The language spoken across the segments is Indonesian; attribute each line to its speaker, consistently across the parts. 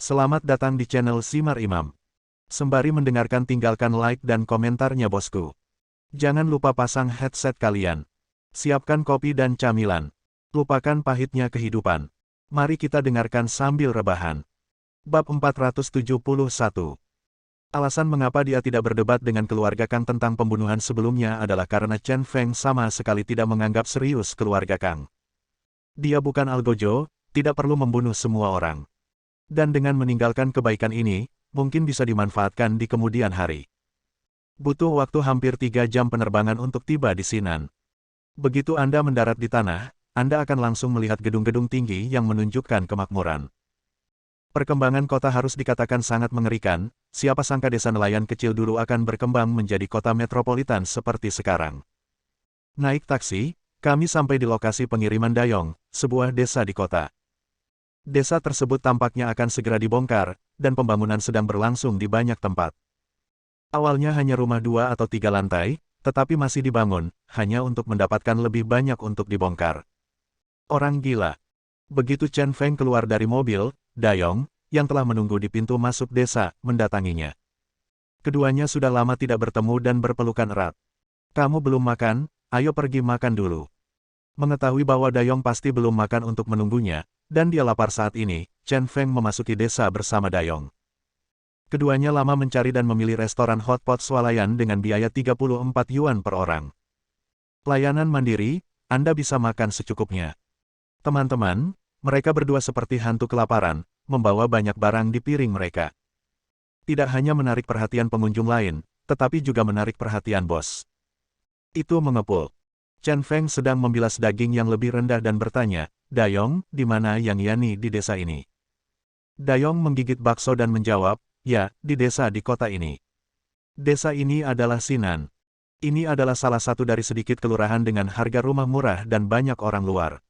Speaker 1: Selamat datang di channel Simar Imam. Sembari mendengarkan tinggalkan like dan komentarnya bosku. Jangan lupa pasang headset kalian. Siapkan kopi dan camilan. Lupakan pahitnya kehidupan. Mari kita dengarkan sambil rebahan. Bab 471. Alasan mengapa dia tidak berdebat dengan keluarga Kang tentang pembunuhan sebelumnya adalah karena Chen Feng sama sekali tidak menganggap serius keluarga Kang. Dia bukan algojo, tidak perlu membunuh semua orang. Dan dengan meninggalkan kebaikan ini, mungkin bisa dimanfaatkan di kemudian hari. Butuh waktu hampir 3 jam penerbangan untuk tiba di Sinan. Begitu Anda mendarat di tanah, Anda akan langsung melihat gedung-gedung tinggi yang menunjukkan kemakmuran. Perkembangan kota harus dikatakan sangat mengerikan, siapa sangka desa nelayan kecil dulu akan berkembang menjadi kota metropolitan seperti sekarang. Naik taksi, kami sampai di lokasi pengiriman Dayong, sebuah desa di kota. Desa tersebut tampaknya akan segera dibongkar, dan pembangunan sedang berlangsung di banyak tempat. Awalnya hanya rumah 2 atau 3 lantai, tetapi masih dibangun, hanya untuk mendapatkan lebih banyak untuk dibongkar. Orang gila. Begitu Chen Feng keluar dari mobil, Dayong, yang telah menunggu di pintu masuk desa, mendatanginya. Keduanya sudah lama tidak bertemu dan berpelukan erat. Kamu belum makan, ayo pergi makan dulu. Mengetahui bahwa Dayong pasti belum makan untuk menunggunya, dan dia lapar saat ini, Chen Feng memasuki desa bersama Dayong. Keduanya lama mencari dan memilih restoran hotpot swalayan dengan biaya 34 yuan per orang. Layanan mandiri, Anda bisa makan secukupnya. Teman-teman, mereka berdua seperti hantu kelaparan, membawa banyak barang di piring mereka. Tidak hanya menarik perhatian pengunjung lain, tetapi juga menarik perhatian bos. Itu mengepul. Chen Feng sedang membilas daging yang lebih rendah dan bertanya, Dayong, di mana Yang Yani di desa ini? Dayong menggigit bakso dan menjawab, ya, di desa di kota ini. Desa ini adalah Sinan. Ini adalah salah satu dari sedikit kelurahan dengan harga rumah murah dan banyak orang luar.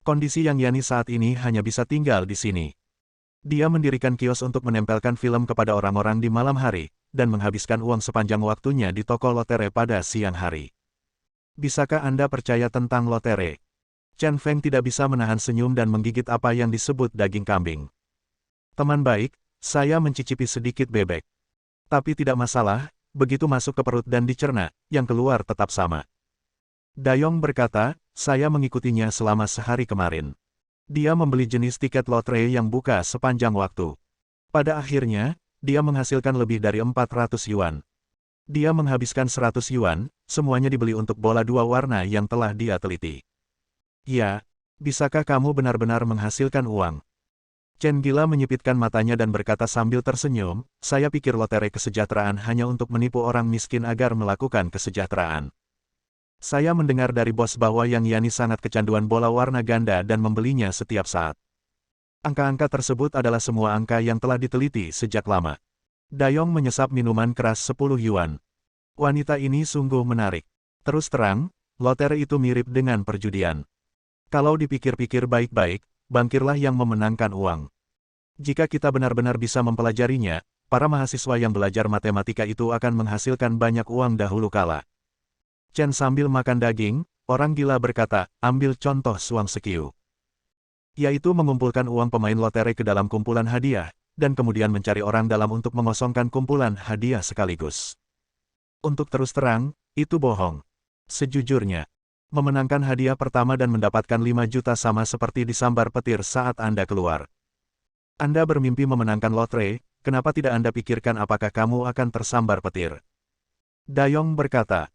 Speaker 1: Kondisi Yang Yani saat ini hanya bisa tinggal di sini. Dia mendirikan kios untuk menempelkan film kepada orang-orang di malam hari, dan menghabiskan uang sepanjang waktunya di toko lotere pada siang hari. Bisakah Anda percaya tentang lotere? Chen Feng tidak bisa menahan senyum dan menggigit apa yang disebut daging kambing. Teman baik, saya mencicipi sedikit bebek. Tapi tidak masalah, begitu masuk ke perut dan dicerna, yang keluar tetap sama. Dayong berkata, saya mengikutinya selama sehari kemarin. Dia membeli jenis tiket lotre yang buka sepanjang waktu. Pada akhirnya, dia menghasilkan lebih dari 400 yuan. Dia menghabiskan 100 yuan, semuanya dibeli untuk bola 2 warna yang telah dia teliti. Ya, bisakah kamu benar-benar menghasilkan uang? Chen Gila menyipitkan matanya dan berkata sambil tersenyum, saya pikir lotere kesejahteraan hanya untuk menipu orang miskin agar melakukan kesejahteraan. Saya mendengar dari bos bahwa Yang Yani sangat kecanduan bola warna ganda dan membelinya setiap saat. Angka-angka tersebut adalah semua angka yang telah diteliti sejak lama. Dayong menyesap minuman keras 10 yuan. Wanita ini sungguh menarik. Terus terang, lotere itu mirip dengan perjudian. Kalau dipikir-pikir baik-baik, bankirlah yang memenangkan uang. Jika kita benar-benar bisa mempelajarinya, para mahasiswa yang belajar matematika itu akan menghasilkan banyak uang dahulu kala. Chen sambil makan daging, orang gila berkata, ambil contoh Suang Sekiu. Yaitu mengumpulkan uang pemain lotere ke dalam kumpulan hadiah, dan kemudian mencari orang dalam untuk mengosongkan kumpulan hadiah sekaligus. Untuk terus terang, itu bohong. Sejujurnya, memenangkan hadiah pertama dan mendapatkan 5 juta sama seperti disambar petir saat Anda keluar. Anda bermimpi memenangkan lotre, kenapa tidak Anda pikirkan apakah kamu akan tersambar petir? Dayong berkata,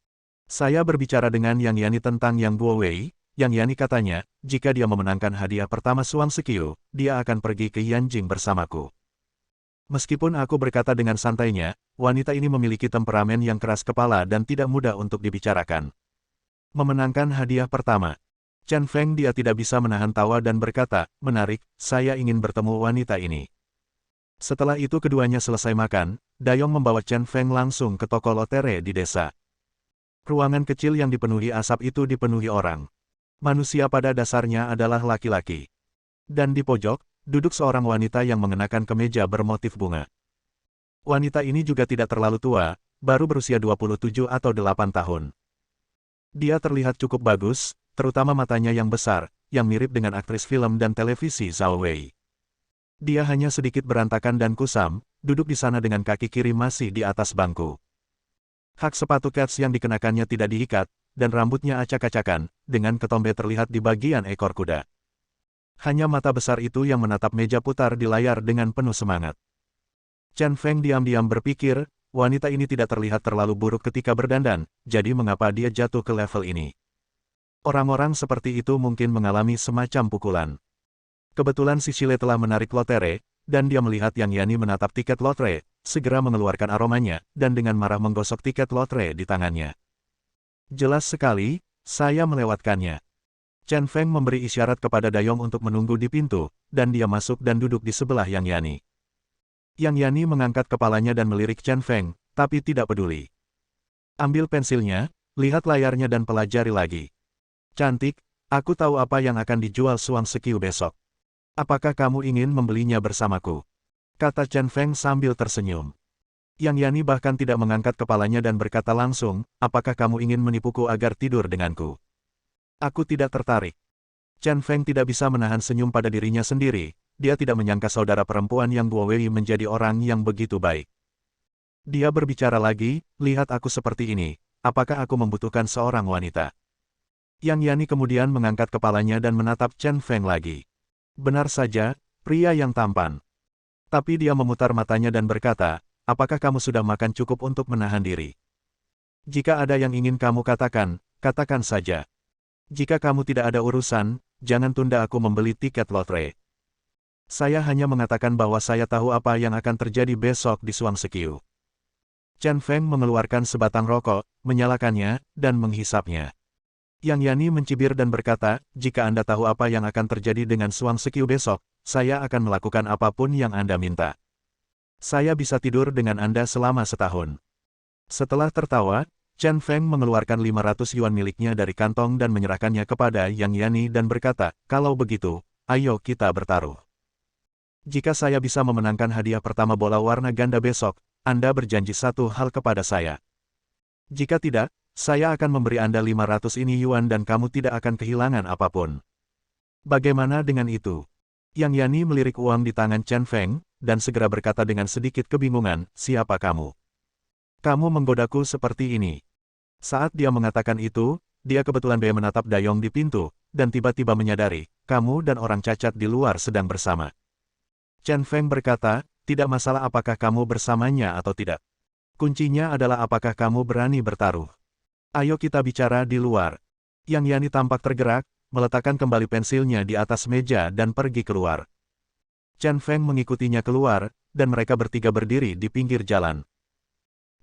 Speaker 1: saya berbicara dengan Yang Yani tentang Yang Guowei. Yang Yani katanya, jika dia memenangkan hadiah pertama Suang Sekiu, dia akan pergi ke Yanjing bersamaku. Meskipun aku berkata dengan santainya, wanita ini memiliki temperamen yang keras kepala dan tidak mudah untuk dibicarakan. Memenangkan hadiah pertama. Chen Feng dia tidak bisa menahan tawa dan berkata, menarik, saya ingin bertemu wanita ini. Setelah itu keduanya selesai makan, Dayong membawa Chen Feng langsung ke toko lotere di desa. Ruangan kecil yang dipenuhi asap itu dipenuhi orang. Manusia pada dasarnya adalah laki-laki. Dan di pojok, duduk seorang wanita yang mengenakan kemeja bermotif bunga. Wanita ini juga tidak terlalu tua, baru berusia 27 atau 8 tahun. Dia terlihat cukup bagus, terutama matanya yang besar, yang mirip dengan aktris film dan televisi Zhao Wei. Dia hanya sedikit berantakan dan kusam, duduk di sana dengan kaki kiri masih di atas bangku. Hak sepatu kets yang dikenakannya tidak diikat, dan rambutnya acak-acakan, dengan ketombe terlihat di bagian ekor kuda. Hanya mata besar itu yang menatap meja putar di layar dengan penuh semangat. Chen Feng diam-diam berpikir, wanita ini tidak terlihat terlalu buruk ketika berdandan, jadi mengapa dia jatuh ke level ini? Orang-orang seperti itu mungkin mengalami semacam pukulan. Kebetulan si Shile telah menarik lotre, dan dia melihat Yang Yani menatap tiket lotre, segera mengeluarkan aromanya, dan dengan marah menggosok tiket lotre di tangannya. Jelas sekali, saya melewatkannya. Chen Feng memberi isyarat kepada Dayong untuk menunggu di pintu, dan dia masuk dan duduk di sebelah Yang Yani. Yang Yani mengangkat kepalanya dan melirik Chen Feng, tapi tidak peduli. Ambil pensilnya, lihat layarnya dan pelajari lagi. Cantik, aku tahu apa yang akan dijual Suang Sekiu besok. Apakah kamu ingin membelinya bersamaku? Kata Chen Feng sambil tersenyum. Yang Yani bahkan tidak mengangkat kepalanya dan berkata langsung, apakah kamu ingin menipuku agar tidur denganku? Aku tidak tertarik. Chen Feng tidak bisa menahan senyum pada dirinya sendiri, dia tidak menyangka saudara perempuan yang Guo Wei menjadi orang yang begitu baik. Dia berbicara lagi, lihat aku seperti ini, apakah aku membutuhkan seorang wanita? Yang Yani kemudian mengangkat kepalanya dan menatap Chen Feng lagi. Benar saja, pria yang tampan. Tapi dia memutar matanya dan berkata, apakah kamu sudah makan cukup untuk menahan diri? Jika ada yang ingin kamu katakan, katakan saja. Jika kamu tidak ada urusan, jangan tunda aku membeli tiket lotre. Saya hanya mengatakan bahwa saya tahu apa yang akan terjadi besok di Suang Sekiu. Chen Feng mengeluarkan sebatang rokok, menyalakannya, dan menghisapnya. Yang Yani mencibir dan berkata, jika Anda tahu apa yang akan terjadi dengan Suang Sekiu besok, saya akan melakukan apapun yang Anda minta. Saya bisa tidur dengan Anda selama setahun. Setelah tertawa, Chen Feng mengeluarkan 500 yuan miliknya dari kantong dan menyerahkannya kepada Yang Yani dan berkata, kalau begitu, ayo kita bertaruh. Jika saya bisa memenangkan hadiah pertama bola warna ganda besok, Anda berjanji satu hal kepada saya. Jika tidak, saya akan memberi Anda 500 ini yuan dan kamu tidak akan kehilangan apapun. Bagaimana dengan itu? Yang Yani melirik uang di tangan Chen Feng, dan segera berkata dengan sedikit kebingungan, siapa kamu? Kamu menggodaku seperti ini. Saat dia mengatakan itu, dia kebetulan menatap Dayong di pintu, dan tiba-tiba menyadari, kamu dan orang cacat di luar sedang bersama. Chen Feng berkata, tidak masalah apakah kamu bersamanya atau tidak. Kuncinya adalah apakah kamu berani bertaruh. Ayo kita bicara di luar. Yang Yani tampak tergerak, meletakkan kembali pensilnya di atas meja dan pergi keluar. Chen Feng mengikutinya keluar, dan mereka bertiga berdiri di pinggir jalan.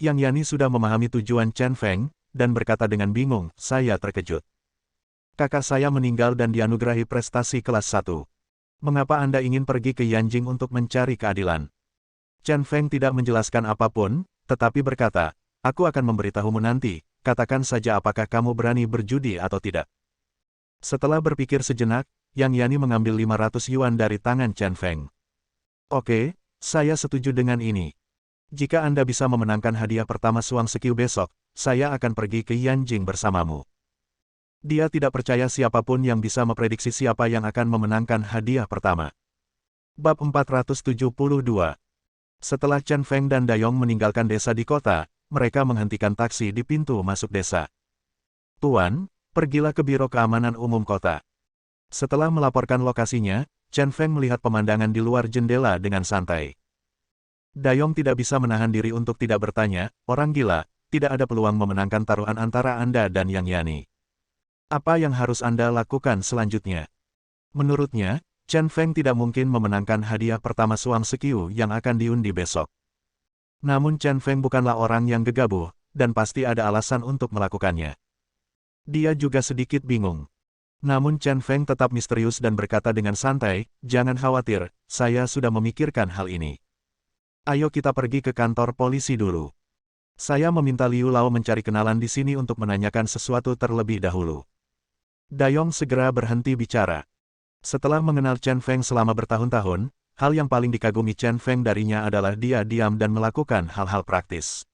Speaker 1: Yang Yani sudah memahami tujuan Chen Feng, dan berkata dengan bingung, saya terkejut. Kakak saya meninggal dan dianugerahi prestasi kelas 1. Mengapa Anda ingin pergi ke Yanjing untuk mencari keadilan? Chen Feng tidak menjelaskan apapun, tetapi berkata, aku akan memberitahumu nanti, katakan saja apakah kamu berani berjudi atau tidak. Setelah berpikir sejenak, Yang Yani mengambil 500 yuan dari tangan Chen Feng. Oke, saya setuju dengan ini. Jika Anda bisa memenangkan hadiah pertama Suang Sekiu besok, saya akan pergi ke Yanjing bersamamu. Dia tidak percaya siapapun yang bisa memprediksi siapa yang akan memenangkan hadiah pertama. Bab 472. Setelah Chen Feng dan Dayong meninggalkan desa di kota, mereka menghentikan taksi di pintu masuk desa. Tuan, pergilah ke Biro Keamanan Umum Kota. Setelah melaporkan lokasinya, Chen Feng melihat pemandangan di luar jendela dengan santai. Dayong tidak bisa menahan diri untuk tidak bertanya, orang gila, tidak ada peluang memenangkan taruhan antara Anda dan Yang Yani. Apa yang harus Anda lakukan selanjutnya? Menurutnya, Chen Feng tidak mungkin memenangkan hadiah pertama Suang Sekiu yang akan diundi besok. Namun Chen Feng bukanlah orang yang gegabah, dan pasti ada alasan untuk melakukannya. Dia juga sedikit bingung. Namun Chen Feng tetap misterius dan berkata dengan santai, jangan khawatir, saya sudah memikirkan hal ini. Ayo kita pergi ke kantor polisi dulu. Saya meminta Liu Lao mencari kenalan di sini untuk menanyakan sesuatu terlebih dahulu. Dayong segera berhenti bicara. Setelah mengenal Chen Feng selama bertahun-tahun, hal yang paling dikagumi Chen Feng darinya adalah dia diam dan melakukan hal-hal praktis.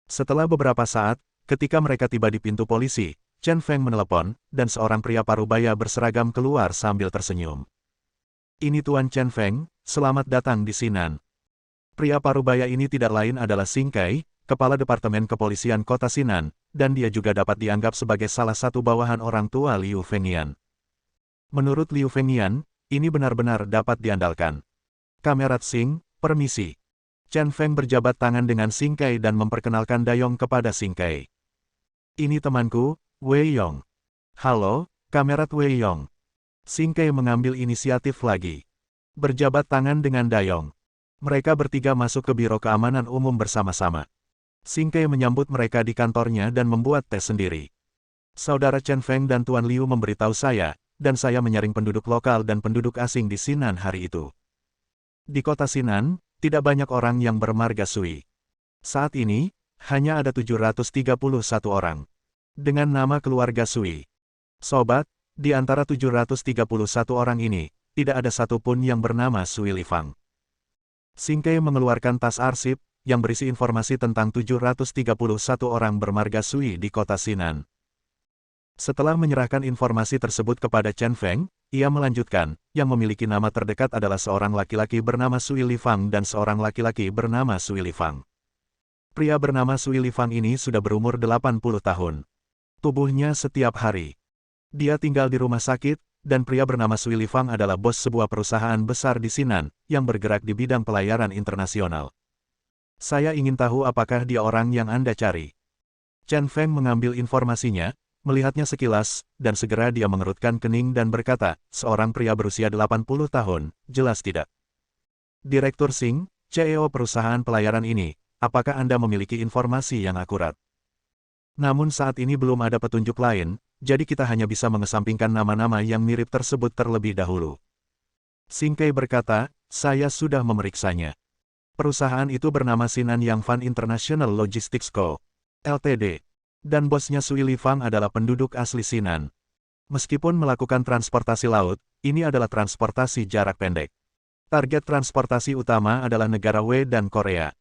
Speaker 1: Setelah beberapa saat, ketika mereka tiba di pintu polisi, Chen Feng menelepon, dan seorang pria parubaya berseragam keluar sambil tersenyum. Ini Tuan Chen Feng, selamat datang di Sinan. Pria parubaya ini tidak lain adalah Xing Kai, Kepala Departemen Kepolisian Kota Sinan, dan dia juga dapat dianggap sebagai salah satu bawahan orang tua Liu Fengnian. Menurut Liu Fengnian, ini benar-benar dapat diandalkan. Kamerat Xing, permisi. Chen Feng berjabat tangan dengan Xing Kai dan memperkenalkan Dayong kepada Xing Kai. Ini temanku, Wei Yong. Halo, Kamerat Wei Yong. Xing Kai mengambil inisiatif lagi. Berjabat tangan dengan Dayong. Mereka bertiga masuk ke Biro Keamanan Umum bersama-sama. Xing Kai menyambut mereka di kantornya dan membuat tes sendiri. Saudara Chen Feng dan Tuan Liu memberitahu saya, dan saya menyaring penduduk lokal dan penduduk asing di Sinan hari itu. Di kota Sinan, tidak banyak orang yang bermarga Sui. Saat ini, hanya ada 731 orang. Dengan nama keluarga Sui. Sobat, di antara 731 orang ini, tidak ada satupun yang bernama Sui Lifang. Xing Kai mengeluarkan tas arsip, yang berisi informasi tentang 731 orang bermarga Sui di kota Sinan. Setelah menyerahkan informasi tersebut kepada Chen Feng, ia melanjutkan, yang memiliki nama terdekat adalah seorang laki-laki bernama Sui Lifang dan seorang laki-laki bernama Sui Lifang. Pria bernama Sui Lifang ini sudah berumur 80 tahun. Tubuhnya setiap hari. Dia tinggal di rumah sakit, dan pria bernama Sui Lifang adalah bos sebuah perusahaan besar di Sinan, yang bergerak di bidang pelayaran internasional. Saya ingin tahu apakah dia orang yang Anda cari. Chen Feng mengambil informasinya, melihatnya sekilas, dan segera dia mengerutkan kening dan berkata, seorang pria berusia 80 tahun, jelas tidak. Direktur Xing, CEO perusahaan pelayaran ini, apakah Anda memiliki informasi yang akurat? Namun saat ini belum ada petunjuk lain, jadi kita hanya bisa mengesampingkan nama-nama yang mirip tersebut terlebih dahulu. Xing Kai berkata, saya sudah memeriksanya. Perusahaan itu bernama Sinan Yangfan International Logistics Co. Ltd. Dan bosnya Sui Lifang adalah penduduk asli Sinan. Meskipun melakukan transportasi laut, ini adalah transportasi jarak pendek. Target transportasi utama adalah negara Wei dan Korea.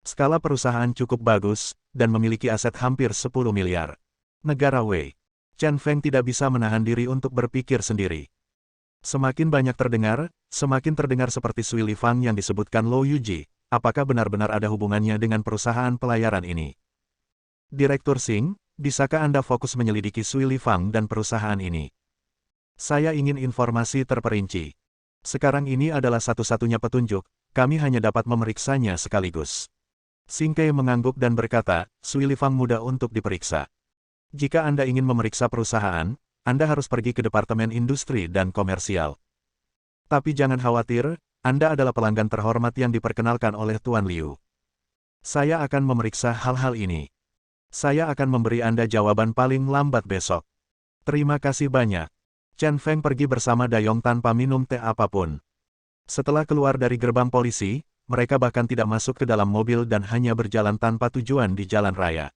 Speaker 1: Skala perusahaan cukup bagus, dan memiliki aset hampir 10 miliar. Negara Wei. Chen Feng tidak bisa menahan diri untuk berpikir sendiri. Semakin banyak terdengar, semakin terdengar seperti Sui Lifang yang disebutkan Lo Yuji. Apakah benar-benar ada hubungannya dengan perusahaan pelayaran ini? Direktur Xing, bisakah Anda fokus menyelidiki Sui Lifang dan perusahaan ini? Saya ingin informasi terperinci. Sekarang ini adalah satu-satunya petunjuk, kami hanya dapat memeriksanya sekaligus. Xing Kai mengangguk dan berkata, Sui Lifang mudah untuk diperiksa. Jika Anda ingin memeriksa perusahaan, Anda harus pergi ke Departemen Industri dan Komersial. Tapi jangan khawatir, Anda adalah pelanggan terhormat yang diperkenalkan oleh Tuan Liu. Saya akan memeriksa hal-hal ini. Saya akan memberi Anda jawaban paling lambat besok. Terima kasih banyak. Chen Feng pergi bersama Dayong tanpa minum teh apapun. Setelah keluar dari gerbang polisi, mereka bahkan tidak masuk ke dalam mobil dan hanya berjalan tanpa tujuan di jalan raya.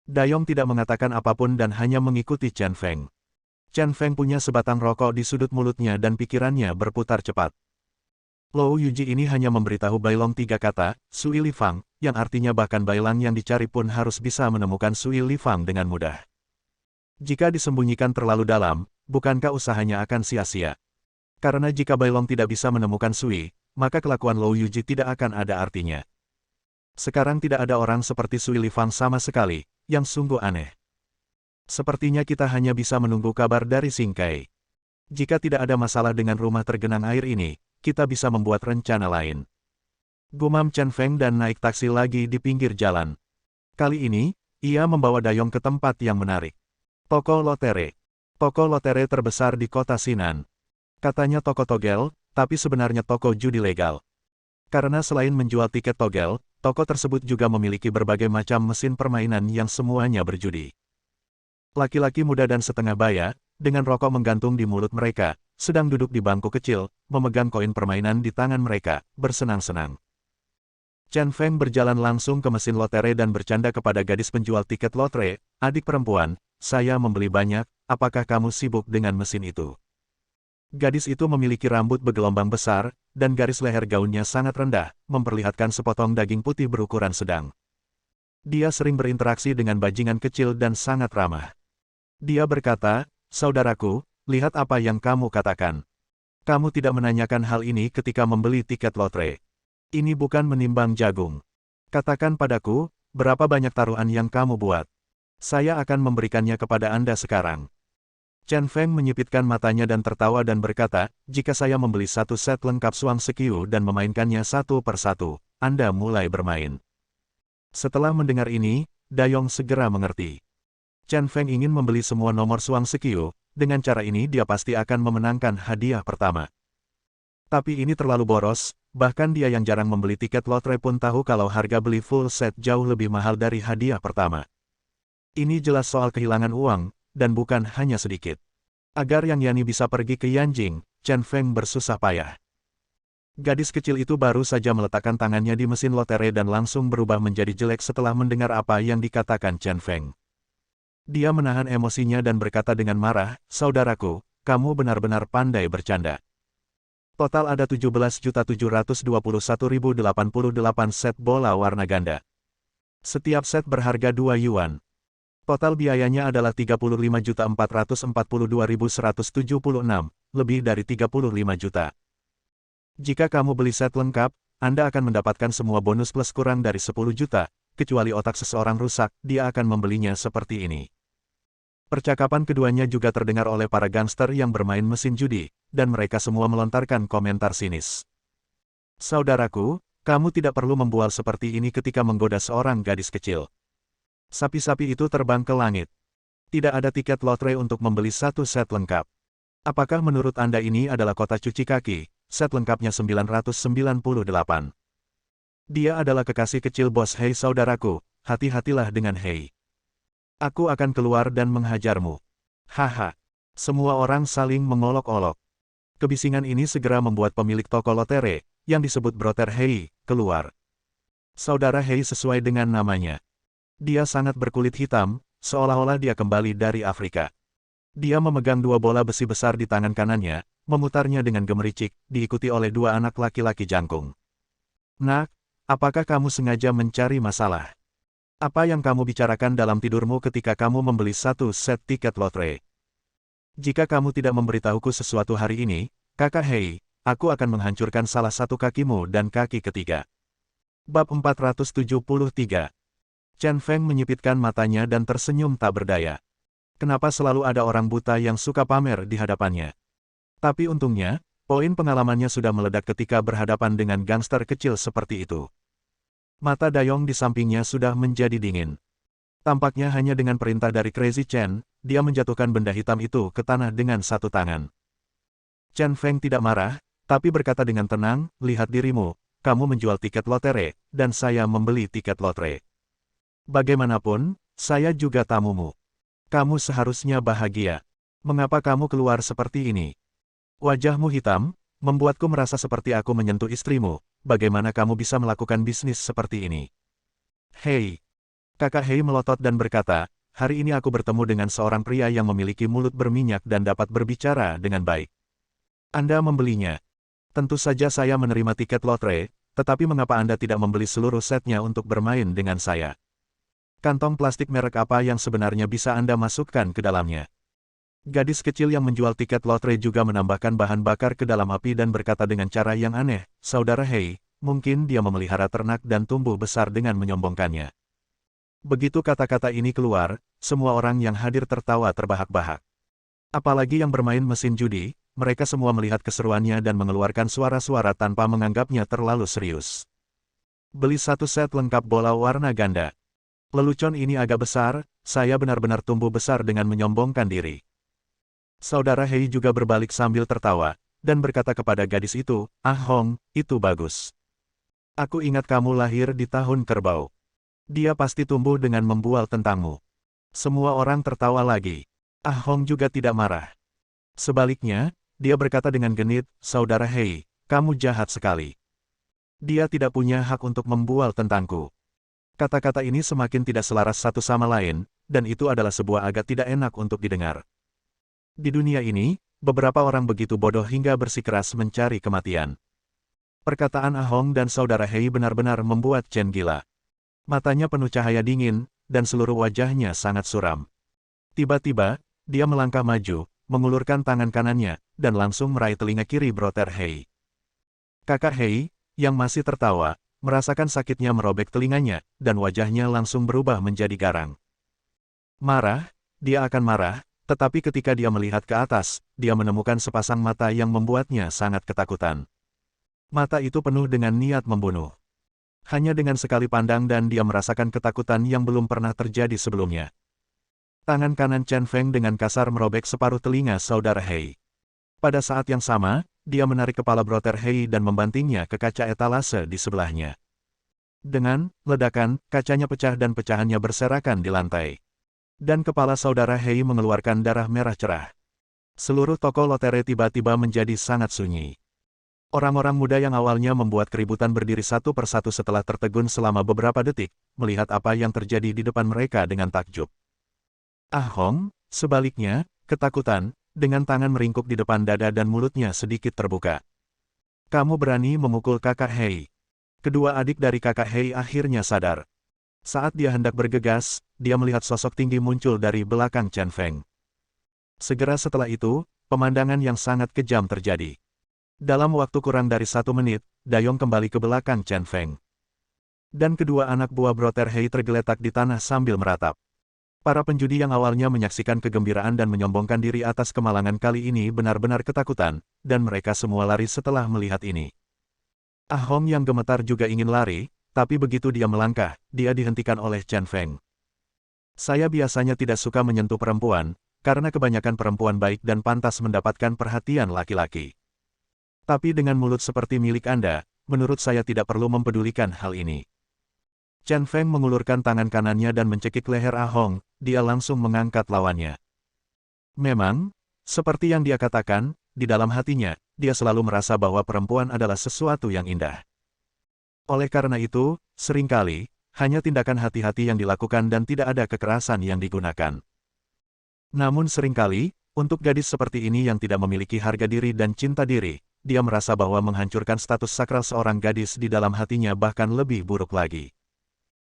Speaker 1: Dayong tidak mengatakan apapun dan hanya mengikuti Chen Feng. Chen Feng punya sebatang rokok di sudut mulutnya dan pikirannya berputar cepat. Lo Yuji ini hanya memberitahu Bailong 3 kata, Sui Lifang, yang artinya bahkan Bailang yang dicari pun harus bisa menemukan Sui Lifang dengan mudah. Jika disembunyikan terlalu dalam, bukankah usahanya akan sia-sia? Karena jika Bailong tidak bisa menemukan Sui, maka kelakuan Lo Yuji tidak akan ada artinya. Sekarang tidak ada orang seperti Sui Lifang sama sekali, yang sungguh aneh. Sepertinya kita hanya bisa menunggu kabar dari Xing Kai. Jika tidak ada masalah dengan rumah tergenang air ini, kita bisa membuat rencana lain. Gumam Chen Feng dan naik taksi lagi di pinggir jalan. Kali ini, ia membawa Dayong ke tempat yang menarik. Toko lotere. Toko lotere terbesar di kota Sinan. Katanya toko togel, tapi sebenarnya toko judi legal. Karena selain menjual tiket togel, toko tersebut juga memiliki berbagai macam mesin permainan yang semuanya berjudi. Laki-laki muda dan setengah baya, dengan rokok menggantung di mulut mereka, sedang duduk di bangku kecil, memegang koin permainan di tangan mereka, bersenang-senang. Chen Feng berjalan langsung ke mesin lotre dan bercanda kepada gadis penjual tiket lotre, adik perempuan, saya membeli banyak, apakah kamu sibuk dengan mesin itu? Gadis itu memiliki rambut bergelombang besar, dan garis leher gaunnya sangat rendah, memperlihatkan sepotong daging putih berukuran sedang. Dia sering berinteraksi dengan bajingan kecil dan sangat ramah. Dia berkata, saudaraku, lihat apa yang kamu katakan. Kamu tidak menanyakan hal ini ketika membeli tiket lotre. Ini bukan menimbang jagung. Katakan padaku, berapa banyak taruhan yang kamu buat? Saya akan memberikannya kepada Anda sekarang. Chen Feng menyipitkan matanya dan tertawa dan berkata, jika saya membeli satu set lengkap Suang Sekyu dan memainkannya satu per satu, Anda mulai bermain. Setelah mendengar ini, Dayong segera mengerti. Chen Feng ingin membeli semua nomor Suang Sekyu, dengan cara ini dia pasti akan memenangkan hadiah pertama. Tapi ini terlalu boros, bahkan dia yang jarang membeli tiket lotre pun tahu kalau harga beli full set jauh lebih mahal dari hadiah pertama. Ini jelas soal kehilangan uang, dan bukan hanya sedikit. Agar Yang Yani bisa pergi ke Yanjing, Chen Feng bersusah payah. Gadis kecil itu baru saja meletakkan tangannya di mesin lotre dan langsung berubah menjadi jelek setelah mendengar apa yang dikatakan Chen Feng. Dia menahan emosinya dan berkata dengan marah, saudaraku, kamu benar-benar pandai bercanda. Total ada 17.721.088 set bola warna ganda. Setiap set berharga 2 yuan. Total biayanya adalah 35.442.176, lebih dari 35 juta. Jika kamu beli set lengkap, Anda akan mendapatkan semua bonus plus kurang dari 10 juta, kecuali otak seseorang rusak, dia akan membelinya seperti ini. Percakapan keduanya juga terdengar oleh para gangster yang bermain mesin judi, dan mereka semua melontarkan komentar sinis. Saudaraku, kamu tidak perlu membual seperti ini ketika menggoda seorang gadis kecil. Sapi-sapi itu terbang ke langit. Tidak ada tiket lotre untuk membeli satu set lengkap. Apakah menurut Anda ini adalah kotak cuci kaki, set lengkapnya 998. Dia adalah kekasih kecil bos Hei saudaraku, hati-hatilah dengan Hei. Aku akan keluar dan menghajarmu. Haha. Semua orang saling mengolok-olok. Kebisingan ini segera membuat pemilik toko lotre, yang disebut Brother Hei, keluar. Saudara Hei sesuai dengan namanya. Dia sangat berkulit hitam, seolah-olah dia kembali dari Afrika. Dia memegang dua bola besi besar di tangan kanannya, memutarnya dengan gemericik, diikuti oleh dua anak laki-laki jangkung. Nak, apakah kamu sengaja mencari masalah? Apa yang kamu bicarakan dalam tidurmu ketika kamu membeli satu set tiket lotre? Jika kamu tidak memberitahuku sesuatu hari ini, kakak Hei, aku akan menghancurkan salah satu kakimu dan kaki ketiga. Bab 473. Chen Feng menyipitkan matanya dan tersenyum tak berdaya. Kenapa selalu ada orang buta yang suka pamer di hadapannya? Tapi untungnya, poin pengalamannya sudah meledak ketika berhadapan dengan gangster kecil seperti itu. Mata Dayong di sampingnya sudah menjadi dingin. Tampaknya hanya dengan perintah dari Crazy Chen, dia menjatuhkan benda hitam itu ke tanah dengan satu tangan. Chen Feng tidak marah, tapi berkata dengan tenang, lihat dirimu, kamu menjual tiket lotre, dan saya membeli tiket lotre. Bagaimanapun, saya juga tamumu. Kamu seharusnya bahagia. Mengapa kamu keluar seperti ini? Wajahmu hitam, membuatku merasa seperti aku menyentuh istrimu. Bagaimana kamu bisa melakukan bisnis seperti ini? Hei! Kakak Hei melotot dan berkata, hari ini aku bertemu dengan seorang pria yang memiliki mulut berminyak dan dapat berbicara dengan baik. Anda membelinya. Tentu saja saya menerima tiket lotre, tetapi mengapa Anda tidak membeli seluruh setnya untuk bermain dengan saya? Kantong plastik merek apa yang sebenarnya bisa Anda masukkan ke dalamnya? Gadis kecil yang menjual tiket lotre juga menambahkan bahan bakar ke dalam api dan berkata dengan cara yang aneh, Saudara Hei, mungkin dia memelihara ternak dan tumbuh besar dengan menyombongkannya. Begitu kata-kata ini keluar, semua orang yang hadir tertawa terbahak-bahak. Apalagi yang bermain mesin judi, mereka semua melihat keseruannya dan mengeluarkan suara-suara tanpa menganggapnya terlalu serius. Beli satu set lengkap bola warna ganda. Lelucon ini agak besar, saya benar-benar tumbuh besar dengan menyombongkan diri. Saudara Hei juga berbalik sambil tertawa, dan berkata kepada gadis itu, Ah Hong, itu bagus. Aku ingat kamu lahir di tahun kerbau. Dia pasti tumbuh dengan membual tentangmu. Semua orang tertawa lagi. Ah Hong juga tidak marah. Sebaliknya, dia berkata dengan genit, Saudara Hei, kamu jahat sekali. Dia tidak punya hak untuk membual tentangku. Kata-kata ini semakin tidak selaras satu sama lain, dan itu adalah sebuah agak tidak enak untuk didengar. Di dunia ini, beberapa orang begitu bodoh hingga bersikeras mencari kematian. Perkataan Ah Hong dan Saudara Hei benar-benar membuat Chen gila. Matanya penuh cahaya dingin, dan seluruh wajahnya sangat suram. Tiba-tiba, dia melangkah maju, mengulurkan tangan kanannya, dan langsung meraih telinga kiri Brother Hei. Kakak Hei, yang masih tertawa, merasakan sakitnya merobek telinganya, dan wajahnya langsung berubah menjadi garang. Marah, dia akan marah, tetapi ketika dia melihat ke atas, dia menemukan sepasang mata yang membuatnya sangat ketakutan. Mata itu penuh dengan niat membunuh. Hanya dengan sekali pandang dan dia merasakan ketakutan yang belum pernah terjadi sebelumnya. Tangan kanan Chen Feng dengan kasar merobek separuh telinga saudara Hei. Pada saat yang sama, dia menarik kepala Brother Hei dan membantingnya ke kaca etalase di sebelahnya. Dengan ledakan, kacanya pecah dan pecahannya berserakan di lantai. Dan kepala saudara Hei mengeluarkan darah merah cerah. Seluruh toko lotre tiba-tiba menjadi sangat sunyi. Orang-orang muda yang awalnya membuat keributan berdiri satu persatu setelah tertegun selama beberapa detik, melihat apa yang terjadi di depan mereka dengan takjub. Ah Hong, sebaliknya, ketakutan, dengan tangan meringkuk di depan dada dan mulutnya sedikit terbuka. Kamu berani memukul kakak Hei. Kedua adik dari kakak Hei akhirnya sadar. Saat dia hendak bergegas, dia melihat sosok tinggi muncul dari belakang Chen Feng. Segera setelah itu, pemandangan yang sangat kejam terjadi. Dalam waktu kurang dari 1 menit, Dayong kembali ke belakang Chen Feng. Dan kedua anak buah Brother Hei tergeletak di tanah sambil meratap. Para penjudi yang awalnya menyaksikan kegembiraan dan menyombongkan diri atas kemalangan kali ini benar-benar ketakutan, dan mereka semua lari setelah melihat ini. Ah Hong yang gemetar juga ingin lari, tapi begitu dia melangkah, dia dihentikan oleh Chen Feng. Saya biasanya tidak suka menyentuh perempuan, karena kebanyakan perempuan baik dan pantas mendapatkan perhatian laki-laki. Tapi dengan mulut seperti milik Anda, menurut saya tidak perlu mempedulikan hal ini. Chen Feng mengulurkan tangan kanannya dan mencekik leher Ah Hong, dia langsung mengangkat lawannya. Memang, seperti yang dia katakan, di dalam hatinya, dia selalu merasa bahwa perempuan adalah sesuatu yang indah. Oleh karena itu, seringkali, hanya tindakan hati-hati yang dilakukan dan tidak ada kekerasan yang digunakan. Namun seringkali, untuk gadis seperti ini yang tidak memiliki harga diri dan cinta diri, dia merasa bahwa menghancurkan status sakral seorang gadis di dalam hatinya bahkan lebih buruk lagi.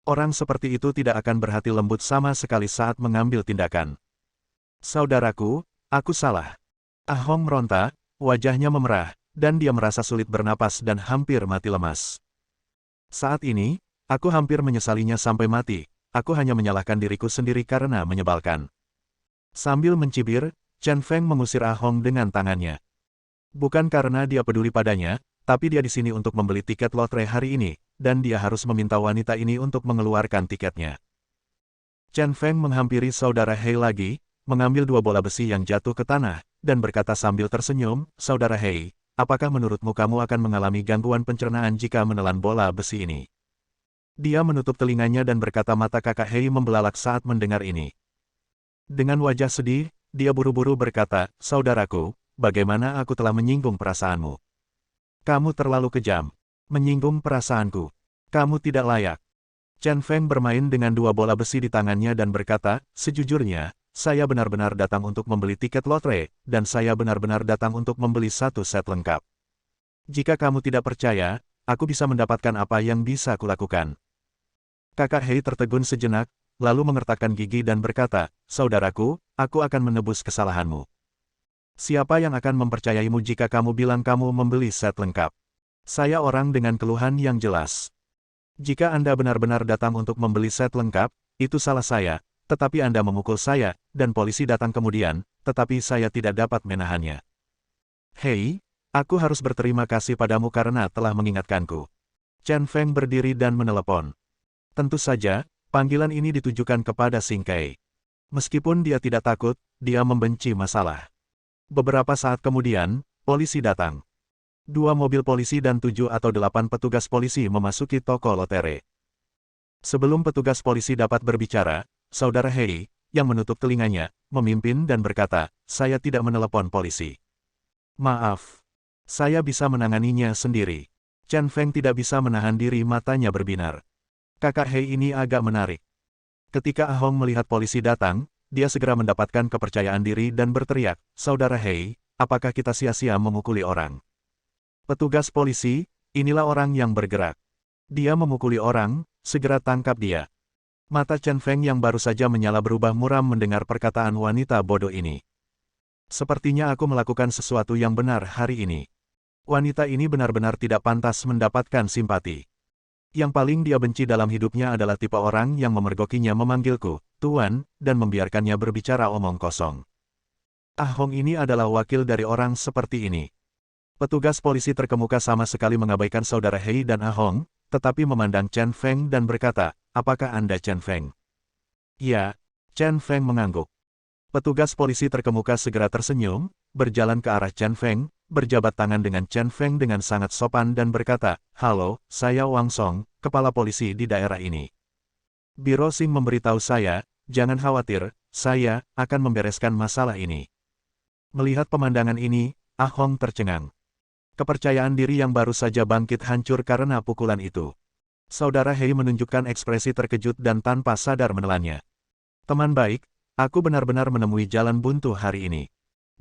Speaker 1: Orang seperti itu tidak akan berhati lembut sama sekali saat mengambil tindakan. Saudaraku, aku salah. Ah Hong meronta, wajahnya memerah, dan dia merasa sulit bernapas dan hampir mati lemas. Saat ini, aku hampir menyesalinya sampai mati, aku hanya menyalahkan diriku sendiri karena menyebalkan. Sambil mencibir, Chen Feng mengusir Ah Hong dengan tangannya. Bukan karena dia peduli padanya, tapi dia di sini untuk membeli tiket lotre hari ini, dan dia harus meminta wanita ini untuk mengeluarkan tiketnya. Chen Feng menghampiri saudara Hei lagi, mengambil 2 bola besi yang jatuh ke tanah, dan berkata sambil tersenyum, Saudara Hei, apakah menurutmu kamu akan mengalami gangguan pencernaan jika menelan bola besi ini? Dia menutup telinganya dan berkata mata kakak Hei membelalak saat mendengar ini. Dengan wajah sedih, dia buru-buru berkata, Saudaraku, bagaimana aku telah menyinggung perasaanmu? Kamu terlalu kejam. Menyinggung perasaanku. Kamu tidak layak. Chen Feng bermain dengan 2 bola besi di tangannya dan berkata, sejujurnya, saya benar-benar datang untuk membeli tiket lotre, dan saya benar-benar datang untuk membeli 1 set lengkap. Jika kamu tidak percaya, aku bisa mendapatkan apa yang bisa kulakukan. Kakak Hei tertegun sejenak, lalu mengertakkan gigi dan berkata, Saudaraku, aku akan menebus kesalahanmu. Siapa yang akan mempercayaimu jika kamu bilang kamu membeli set lengkap? Saya orang dengan keluhan yang jelas. Jika Anda benar-benar datang untuk membeli set lengkap, itu salah saya, tetapi Anda memukul saya, dan polisi datang kemudian, tetapi saya tidak dapat menahannya. Hei, aku harus berterima kasih padamu karena telah mengingatkanku. Chen Feng berdiri dan menelepon. Tentu saja, panggilan ini ditujukan kepada Xing Kai. Meskipun dia tidak takut, dia membenci masalah. Beberapa saat kemudian, polisi datang. 2 mobil polisi dan 7 atau 8 petugas polisi memasuki toko lotre. Sebelum petugas polisi dapat berbicara, Saudara Hei, yang menutup telinganya, memimpin dan berkata, saya tidak menelepon polisi. Maaf. Saya bisa menanganinya sendiri. Chen Feng tidak bisa menahan diri, matanya berbinar. Kakak Hei ini agak menarik. Ketika Ah Hong melihat polisi datang, dia segera mendapatkan kepercayaan diri dan berteriak, Saudara Hei, apakah kita sia-sia memukuli orang? Petugas polisi, inilah orang yang bergerak. Dia memukuli orang, segera tangkap dia. Mata Chen Feng yang baru saja menyala berubah muram mendengar perkataan wanita bodoh ini. Sepertinya aku melakukan sesuatu yang benar hari ini. Wanita ini benar-benar tidak pantas mendapatkan simpati. Yang paling dia benci dalam hidupnya adalah tipe orang yang memergokinya memanggilku, Tuan, dan membiarkannya berbicara omong kosong. Ah Hong ini adalah wakil dari orang seperti ini. Petugas polisi terkemuka sama sekali mengabaikan saudara Hei dan Ah Hong, tetapi memandang Chen Feng dan berkata, apakah Anda Chen Feng? Ya, Chen Feng mengangguk. Petugas polisi terkemuka segera tersenyum, berjalan ke arah Chen Feng, berjabat tangan dengan Chen Feng dengan sangat sopan dan berkata, halo, saya Wang Song, kepala polisi di daerah ini. Biro Sing memberitahu saya, jangan khawatir, saya akan membereskan masalah ini. Melihat pemandangan ini, Ah Hong tercengang. Kepercayaan diri yang baru saja bangkit hancur karena pukulan itu. Saudara Hei menunjukkan ekspresi terkejut dan tanpa sadar menelannya. Teman baik, aku benar-benar menemui jalan buntu hari ini.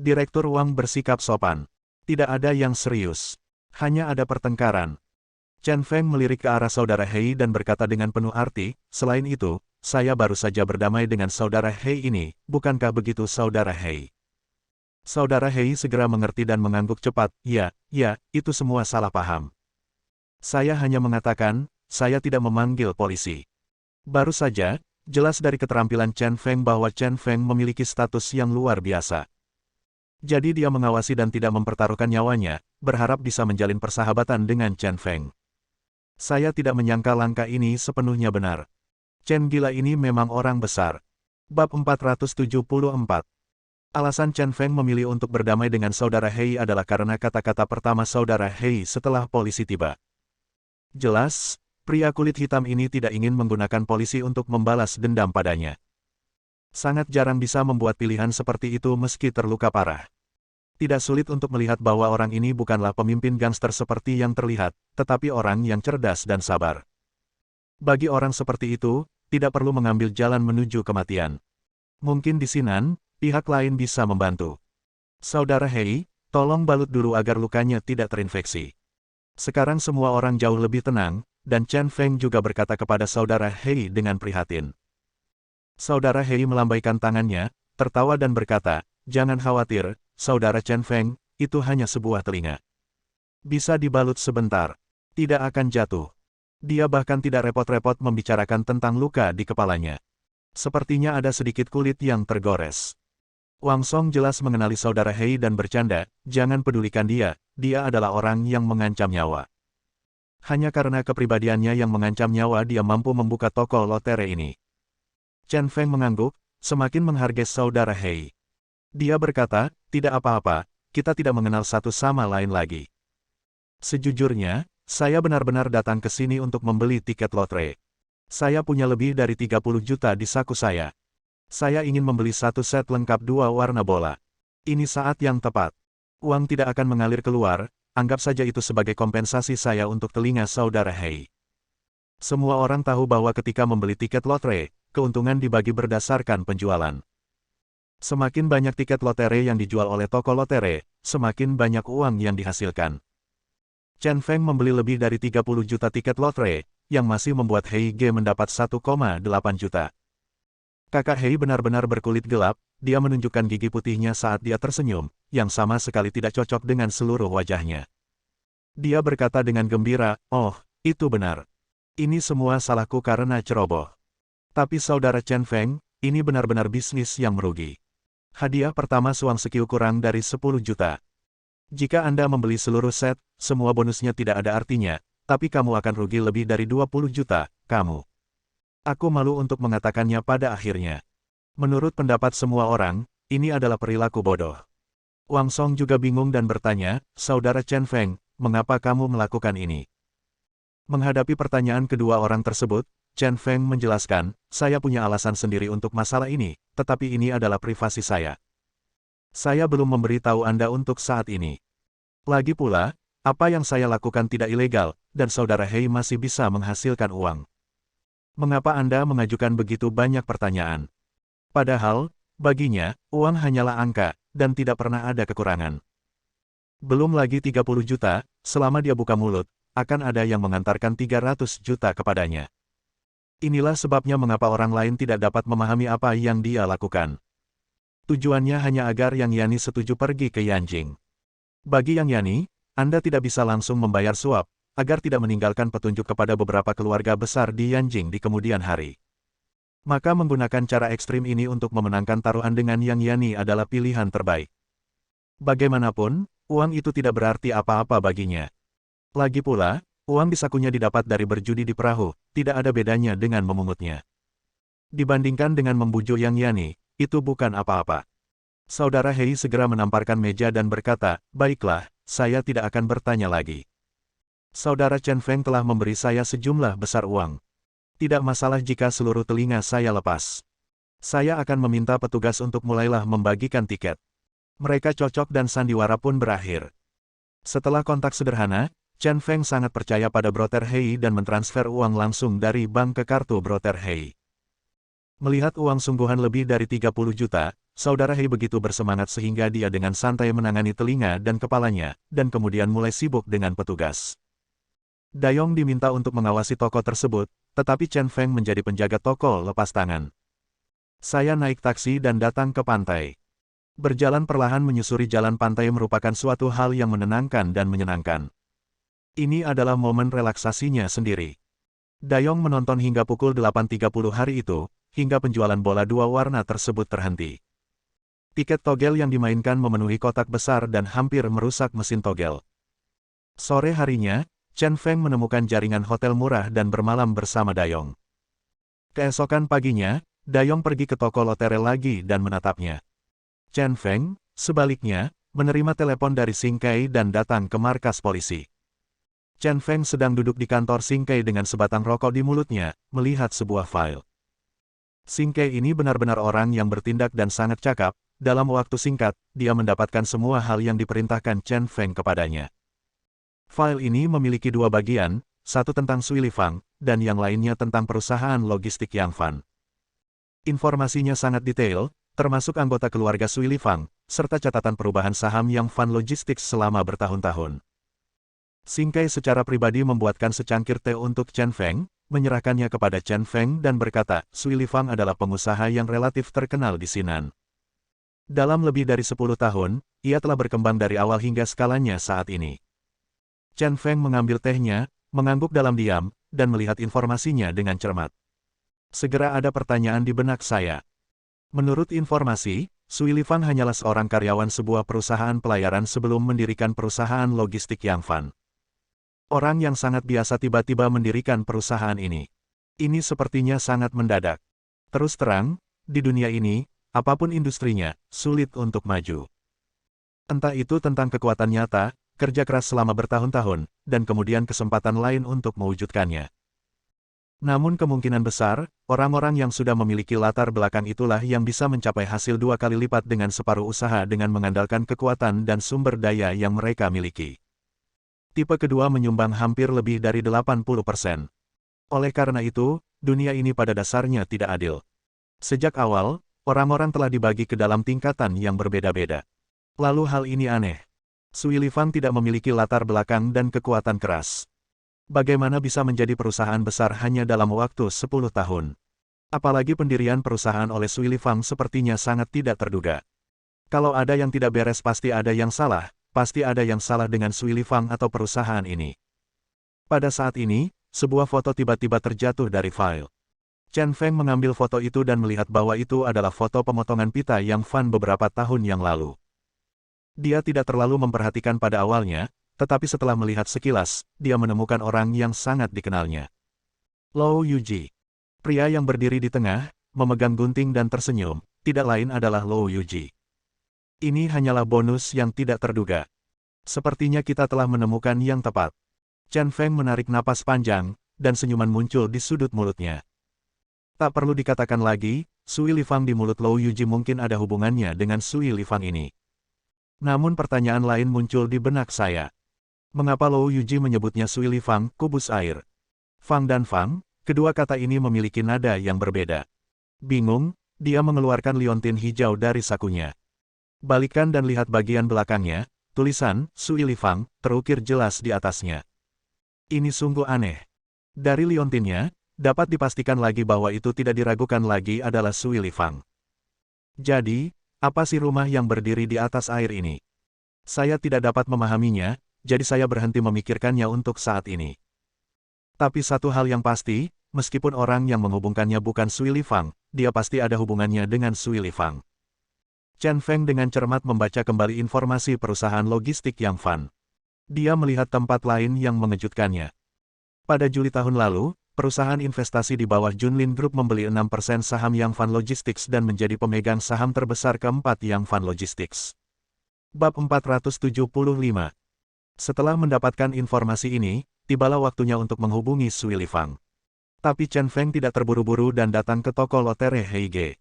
Speaker 1: Direktur Wang bersikap sopan. Tidak ada yang serius. Hanya ada pertengkaran. Chen Feng melirik ke arah saudara Hei dan berkata dengan penuh arti, selain itu, saya baru saja berdamai dengan saudara Hei ini, bukankah begitu saudara Hei? Saudara Hei segera mengerti dan mengangguk cepat, ya, itu semua salah paham. Saya hanya mengatakan, saya tidak memanggil polisi. Baru saja, jelas dari keterampilan Chen Feng bahwa Chen Feng memiliki status yang luar biasa. Jadi dia mengawasi dan tidak mempertaruhkan nyawanya, berharap bisa menjalin persahabatan dengan Chen Feng. Saya tidak menyangka langkah ini sepenuhnya benar. Chen gila ini memang orang besar. Bab 474. Alasan Chen Feng memilih untuk berdamai dengan saudara Hei adalah karena kata-kata pertama saudara Hei setelah polisi tiba. Jelas, pria kulit hitam ini tidak ingin menggunakan polisi untuk membalas dendam padanya. Sangat jarang bisa membuat pilihan seperti itu meski terluka parah. Tidak sulit untuk melihat bahwa orang ini bukanlah pemimpin gangster seperti yang terlihat, tetapi orang yang cerdas dan sabar. Bagi orang seperti itu, tidak perlu mengambil jalan menuju kematian. Mungkin di Sinan, pihak lain bisa membantu. Saudara Hei, tolong balut dulu agar lukanya tidak terinfeksi. Sekarang semua orang jauh lebih tenang, dan Chen Feng juga berkata kepada saudara Hei dengan prihatin. Saudara Hei melambaikan tangannya, tertawa dan berkata, jangan khawatir, saudara Chen Feng, itu hanya sebuah telinga. Bisa dibalut sebentar. Tidak akan jatuh. Dia bahkan tidak repot-repot membicarakan tentang luka di kepalanya. Sepertinya ada sedikit kulit yang tergores. Wang Song jelas mengenali saudara Hei dan bercanda, jangan pedulikan dia adalah orang yang mengancam nyawa. Hanya karena kepribadiannya yang mengancam nyawa dia mampu membuka toko lotre ini. Chen Feng mengangguk, semakin menghargai saudara Hei. Dia berkata, tidak apa-apa, kita tidak mengenal satu sama lain lagi. Sejujurnya, saya benar-benar datang ke sini untuk membeli tiket lotre. Saya punya lebih dari 30 juta di saku saya. Saya ingin membeli satu set lengkap 2 warna bola. Ini saat yang tepat. Uang tidak akan mengalir keluar, anggap saja itu sebagai kompensasi saya untuk telinga saudara Hei. Semua orang tahu bahwa ketika membeli tiket lotre, keuntungan dibagi berdasarkan penjualan. Semakin banyak tiket lotre yang dijual oleh toko lotre, semakin banyak uang yang dihasilkan. Chen Feng membeli lebih dari 30 juta tiket lotre, yang masih membuat Hei Ge mendapat 1,8 juta. Kakak Hei benar-benar berkulit gelap, dia menunjukkan gigi putihnya saat dia tersenyum, yang sama sekali tidak cocok dengan seluruh wajahnya. Dia berkata dengan gembira, oh, itu benar. Ini semua salahku karena ceroboh. Tapi saudara Chen Feng, ini benar-benar bisnis yang merugi. Hadiah pertama Suang Sekiu kurang dari 10 juta. Jika Anda membeli seluruh set, semua bonusnya tidak ada artinya, tapi kamu akan rugi lebih dari 20 juta, kamu. Aku malu untuk mengatakannya pada akhirnya. Menurut pendapat semua orang, ini adalah perilaku bodoh. Wang Song juga bingung dan bertanya, saudara Chen Feng, mengapa kamu melakukan ini? Menghadapi pertanyaan kedua orang tersebut, Chen Feng menjelaskan, saya punya alasan sendiri untuk masalah ini, tetapi ini adalah privasi saya. Saya belum memberitahu Anda untuk saat ini. Lagi pula, apa yang saya lakukan tidak ilegal, dan saudara Hei masih bisa menghasilkan uang. Mengapa Anda mengajukan begitu banyak pertanyaan? Padahal, baginya, uang hanyalah angka, dan tidak pernah ada kekurangan. Belum lagi 30 juta, selama dia buka mulut, akan ada yang mengantarkan 300 juta kepadanya. Inilah sebabnya mengapa orang lain tidak dapat memahami apa yang dia lakukan. Tujuannya hanya agar Yang Yani setuju pergi ke Yanjing. Bagi Yang Yani, Anda tidak bisa langsung membayar suap, agar tidak meninggalkan petunjuk kepada beberapa keluarga besar di Yanjing di kemudian hari. Maka menggunakan cara ekstrim ini untuk memenangkan taruhan dengan Yang Yani adalah pilihan terbaik. Bagaimanapun, uang itu tidak berarti apa-apa baginya. Lagi pula, uang di sakunya didapat dari berjudi di perahu, tidak ada bedanya dengan memungutnya. Dibandingkan dengan membujuk Yang Yani, itu bukan apa-apa. Saudara Hei segera menamparkan meja dan berkata, "Baiklah, saya tidak akan bertanya lagi. Saudara Chen Feng telah memberi saya sejumlah besar uang. Tidak masalah jika seluruh telinga saya lepas. Saya akan meminta petugas untuk mulailah membagikan tiket." Mereka cocok dan sandiwara pun berakhir. Setelah kontak sederhana, Chen Feng sangat percaya pada Brother Hei dan mentransfer uang langsung dari bank ke kartu Brother Hei. Melihat uang sungguhan lebih dari 30 juta, Saudara Hei begitu bersemangat sehingga dia dengan santai menangani telinga dan kepalanya, dan kemudian mulai sibuk dengan petugas. Dayong diminta untuk mengawasi toko tersebut, tetapi Chen Feng menjadi penjaga toko lepas tangan. Saya naik taksi dan datang ke pantai. Berjalan perlahan menyusuri jalan pantai merupakan suatu hal yang menenangkan dan menyenangkan. Ini adalah momen relaksasinya sendiri. Dayong menonton hingga pukul 8.30 hari itu, hingga penjualan bola dua warna tersebut terhenti. Tiket togel yang dimainkan memenuhi kotak besar dan hampir merusak mesin togel. Sore harinya, Chen Feng menemukan jaringan hotel murah dan bermalam bersama Dayong. Keesokan paginya, Dayong pergi ke toko lotre lagi dan menatapnya. Chen Feng, sebaliknya, menerima telepon dari Xing Kai dan datang ke markas polisi. Chen Feng sedang duduk di kantor Xing Kai dengan sebatang rokok di mulutnya, melihat sebuah file. Xing Kai ini benar-benar orang yang bertindak dan sangat cakap, dalam waktu singkat, dia mendapatkan semua hal yang diperintahkan Chen Feng kepadanya. File ini memiliki dua bagian, satu tentang Sui Lifang, dan yang lainnya tentang perusahaan logistik Yang Fan. Informasinya sangat detail, termasuk anggota keluarga Sui Lifang, serta catatan perubahan saham Yang Fan Logistics selama bertahun-tahun. Xing Kai secara pribadi membuatkan secangkir teh untuk Chen Feng, menyerahkannya kepada Chen Feng dan berkata, Sui Lifang adalah pengusaha yang relatif terkenal di Sinan. Dalam lebih dari 10 tahun, ia telah berkembang dari awal hingga skalanya saat ini. Chen Feng mengambil tehnya, mengangguk dalam diam, dan melihat informasinya dengan cermat. Segera ada pertanyaan di benak saya. Menurut informasi, Sui Lifang hanyalah seorang karyawan sebuah perusahaan pelayaran sebelum mendirikan perusahaan logistik Yang Fan. Orang yang sangat biasa tiba-tiba mendirikan perusahaan ini. Ini sepertinya sangat mendadak. Terus terang, di dunia ini, apapun industrinya, sulit untuk maju. Entah itu tentang kekuatan nyata, kerja keras selama bertahun-tahun, dan kemudian kesempatan lain untuk mewujudkannya. Namun kemungkinan besar, orang-orang yang sudah memiliki latar belakang itulah yang bisa mencapai hasil 2 kali lipat dengan separuh usaha dengan mengandalkan kekuatan dan sumber daya yang mereka miliki. Tipe kedua menyumbang hampir lebih dari 80%. Oleh karena itu, dunia ini pada dasarnya tidak adil. Sejak awal, orang-orang telah dibagi ke dalam tingkatan yang berbeda-beda. Lalu hal ini aneh. Sui Lifang tidak memiliki latar belakang dan kekuatan keras. Bagaimana bisa menjadi perusahaan besar hanya dalam waktu 10 tahun? Apalagi pendirian perusahaan oleh Sui Lifang sepertinya sangat tidak terduga. Kalau ada yang tidak beres pasti ada yang salah dengan Sui Lifang atau perusahaan ini. Pada saat ini, sebuah foto tiba-tiba terjatuh dari file. Chen Feng mengambil foto itu dan melihat bahwa itu adalah foto pemotongan pita Yang Fan beberapa tahun yang lalu. Dia tidak terlalu memperhatikan pada awalnya, tetapi setelah melihat sekilas, dia menemukan orang yang sangat dikenalnya. Lou Yuji. Pria yang berdiri di tengah, memegang gunting dan tersenyum, tidak lain adalah Lou Yuji. Ini hanyalah bonus yang tidak terduga. Sepertinya kita telah menemukan yang tepat. Chen Feng menarik napas panjang, dan senyuman muncul di sudut mulutnya. Tak perlu dikatakan lagi, Sui Lifang di mulut Lou Yuji mungkin ada hubungannya dengan Sui Lifang ini. Namun pertanyaan lain muncul di benak saya. Mengapa Lou Yuji menyebutnya Sui Lifang, kubus air? Fang dan Fang, kedua kata ini memiliki nada yang berbeda. Bingung, dia mengeluarkan liontin hijau dari sakunya. Balikan dan lihat bagian belakangnya, tulisan, Sui Lifang, terukir jelas di atasnya. Ini sungguh aneh. Dari liontinnya, dapat dipastikan lagi bahwa itu tidak diragukan lagi adalah Sui Lifang. Jadi, Apa sih rumah yang berdiri di atas air ini? Saya tidak dapat memahaminya, jadi saya berhenti memikirkannya untuk saat ini. Tapi satu hal yang pasti, meskipun orang yang menghubungkannya bukan Sui Lifang, dia pasti ada hubungannya dengan Sui Lifang. Chen Feng dengan cermat membaca kembali informasi perusahaan logistik Yang Fan. Dia melihat tempat lain yang mengejutkannya. Pada Juli tahun lalu, perusahaan investasi di bawah Junlin Group membeli 6% saham Yang Fan Logistics dan menjadi pemegang saham terbesar keempat Yang Fan Logistics. Bab 475. Setelah mendapatkan informasi ini, tibalah waktunya untuk menghubungi Sui Lifang. Tapi Chen Feng tidak terburu-buru dan datang ke toko lotre Heige.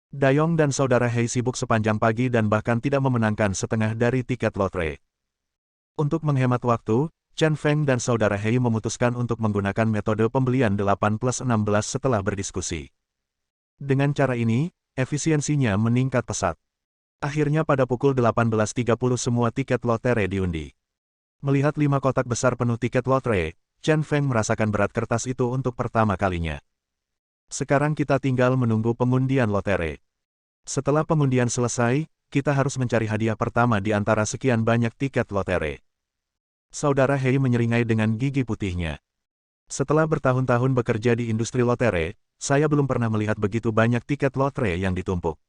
Speaker 1: Dayong dan saudara Hei sibuk sepanjang pagi dan bahkan tidak memenangkan setengah dari tiket lotre. Untuk menghemat waktu, Chen Feng dan saudara Hei memutuskan untuk menggunakan metode pembelian 8+16 setelah berdiskusi. Dengan cara ini, efisiensinya meningkat pesat. Akhirnya pada pukul 18.30 semua tiket lotre diundi. Melihat 5 kotak besar penuh tiket lotre, Chen Feng merasakan berat kertas itu untuk pertama kalinya. Sekarang kita tinggal menunggu pengundian lotre. Setelah pengundian selesai, kita harus mencari hadiah pertama di antara sekian banyak tiket lotre. Saudara Hei menyeringai dengan gigi putihnya. Setelah bertahun-tahun bekerja di industri lotre, saya belum pernah melihat begitu banyak tiket lotre yang ditumpuk.